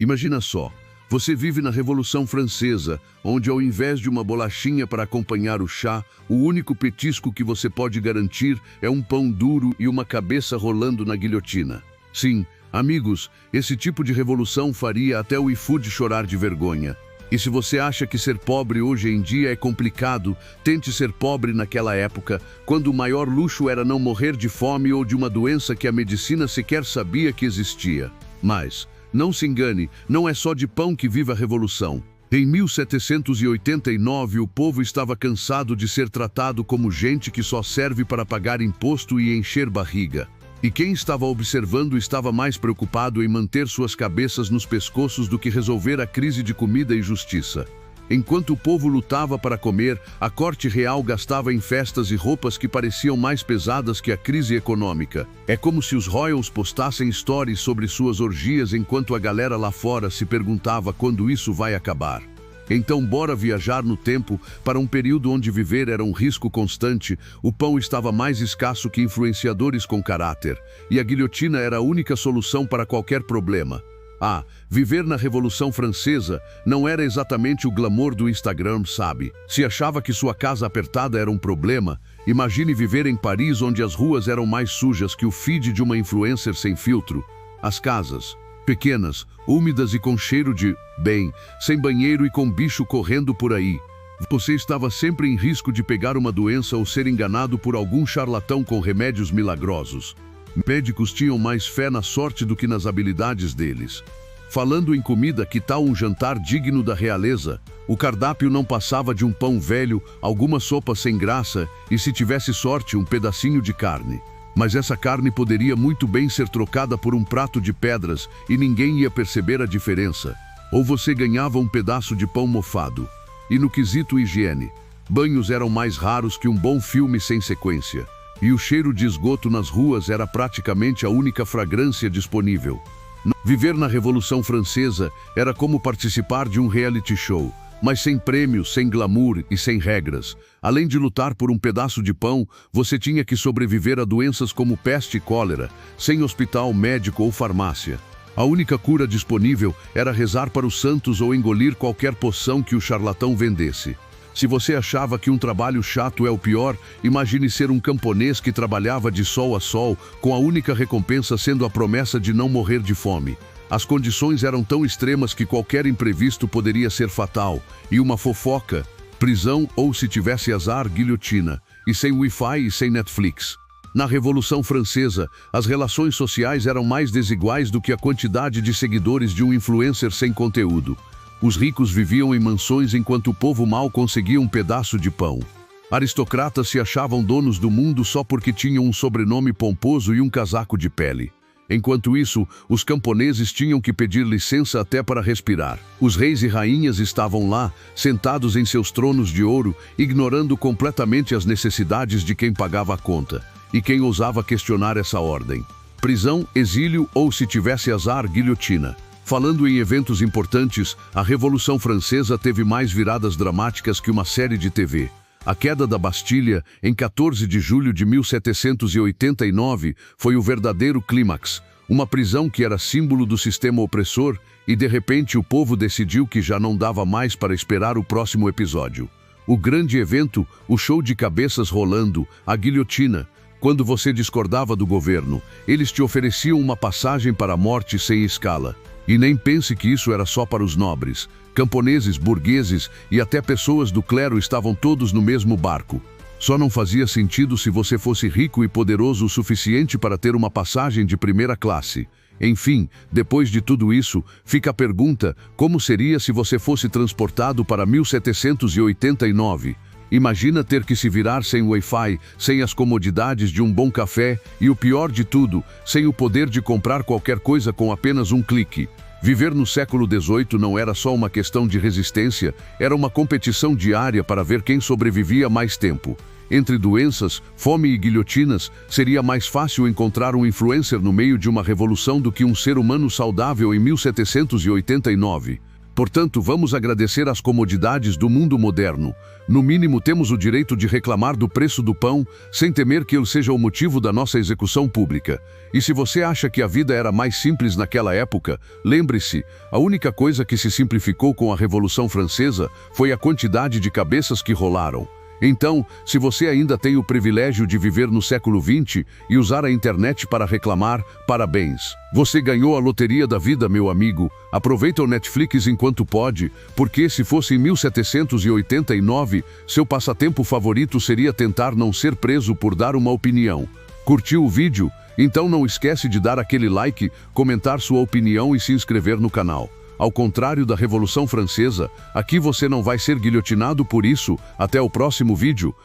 Imagina só, você vive na Revolução Francesa, onde ao invés de uma bolachinha para acompanhar o chá, o único petisco que você pode garantir é um pão duro e uma cabeça rolando na guilhotina. Sim, amigos, esse tipo de revolução faria até o iFood chorar de vergonha. E se você acha que ser pobre hoje em dia é complicado, tente ser pobre naquela época, quando o maior luxo era não morrer de fome ou de uma doença que a medicina sequer sabia que existia. Mas, não se engane, não é só de pão que vive a revolução. Em 1789, o povo estava cansado de ser tratado como gente que só serve para pagar imposto e encher barriga. E quem estava observando estava mais preocupado em manter suas cabeças nos pescoços do que resolver a crise de comida e justiça. Enquanto o povo lutava para comer, a corte real gastava em festas e roupas que pareciam mais pesadas que a crise econômica. É como se os royals postassem stories sobre suas orgias enquanto a galera lá fora se perguntava quando isso vai acabar. Então bora viajar no tempo para um período onde viver era um risco constante, o pão estava mais escasso que influenciadores com caráter, e a guilhotina era a única solução para qualquer problema. Viver na Revolução Francesa não era exatamente o glamour do Instagram, sabe? Se achava que sua casa apertada era um problema, imagine viver em Paris, onde as ruas eram mais sujas que o feed de uma influencer sem filtro. As casas, pequenas, úmidas e com cheiro de, sem banheiro e com bicho correndo por aí. Você estava sempre em risco de pegar uma doença ou ser enganado por algum charlatão com remédios milagrosos. Médicos tinham mais fé na sorte do que nas habilidades deles. Falando em comida, que tal um jantar digno da realeza? O cardápio não passava de um pão velho, alguma sopa sem graça e, se tivesse sorte, um pedacinho de carne. Mas essa carne poderia muito bem ser trocada por um prato de pedras e ninguém ia perceber a diferença. Ou você ganhava um pedaço de pão mofado. E no quesito higiene, banhos eram mais raros que um bom filme sem sequência. E o cheiro de esgoto nas ruas era praticamente a única fragrância disponível. Viver na Revolução Francesa era como participar de um reality show, mas sem prêmios, sem glamour e sem regras. Além de lutar por um pedaço de pão, você tinha que sobreviver a doenças como peste e cólera, sem hospital, médico ou farmácia. A única cura disponível era rezar para os santos ou engolir qualquer poção que o charlatão vendesse. Se você achava que um trabalho chato é o pior, imagine ser um camponês que trabalhava de sol a sol, com a única recompensa sendo a promessa de não morrer de fome. As condições eram tão extremas que qualquer imprevisto poderia ser fatal, e uma fofoca, prisão ou, se tivesse azar, guilhotina, e sem Wi-Fi e sem Netflix. Na Revolução Francesa, as relações sociais eram mais desiguais do que a quantidade de seguidores de um influencer sem conteúdo. Os ricos viviam em mansões enquanto o povo mal conseguia um pedaço de pão. Aristocratas se achavam donos do mundo só porque tinham um sobrenome pomposo e um casaco de pele. Enquanto isso, os camponeses tinham que pedir licença até para respirar. Os reis e rainhas estavam lá, sentados em seus tronos de ouro, ignorando completamente as necessidades de quem pagava a conta. E quem ousava questionar essa ordem? Prisão, exílio ou, se tivesse azar, guilhotina. Falando em eventos importantes, a Revolução Francesa teve mais viradas dramáticas que uma série de TV. A queda da Bastilha, em 14 de julho de 1789, foi o verdadeiro clímax. Uma prisão que era símbolo do sistema opressor e, de repente, o povo decidiu que já não dava mais para esperar o próximo episódio. O grande evento, o show de cabeças rolando, a guilhotina. Quando você discordava do governo, eles te ofereciam uma passagem para a morte sem escala. E nem pense que isso era só para os nobres. Camponeses, burgueses e até pessoas do clero estavam todos no mesmo barco. Só não fazia sentido se você fosse rico e poderoso o suficiente para ter uma passagem de primeira classe. Enfim, depois de tudo isso, fica a pergunta: como seria se você fosse transportado para 1789? Imagina ter que se virar sem Wi-Fi, sem as comodidades de um bom café e, o pior de tudo, sem o poder de comprar qualquer coisa com apenas um clique. Viver no século XVIII não era só uma questão de resistência, era uma competição diária para ver quem sobrevivia mais tempo. Entre doenças, fome e guilhotinas, seria mais fácil encontrar um influencer no meio de uma revolução do que um ser humano saudável em 1789. Portanto, vamos agradecer às comodidades do mundo moderno. No mínimo, temos o direito de reclamar do preço do pão, sem temer que ele seja o motivo da nossa execução pública. E se você acha que a vida era mais simples naquela época, lembre-se, a única coisa que se simplificou com a Revolução Francesa foi a quantidade de cabeças que rolaram. Então, se você ainda tem o privilégio de viver no século XX e usar a internet para reclamar, parabéns. Você ganhou a loteria da vida, meu amigo. Aproveita o Netflix enquanto pode, porque se fosse em 1789, seu passatempo favorito seria tentar não ser preso por dar uma opinião. Curtiu o vídeo? Então não esquece de dar aquele like, comentar sua opinião e se inscrever no canal. Ao contrário da Revolução Francesa, aqui você não vai ser guilhotinado por isso. Até o próximo vídeo.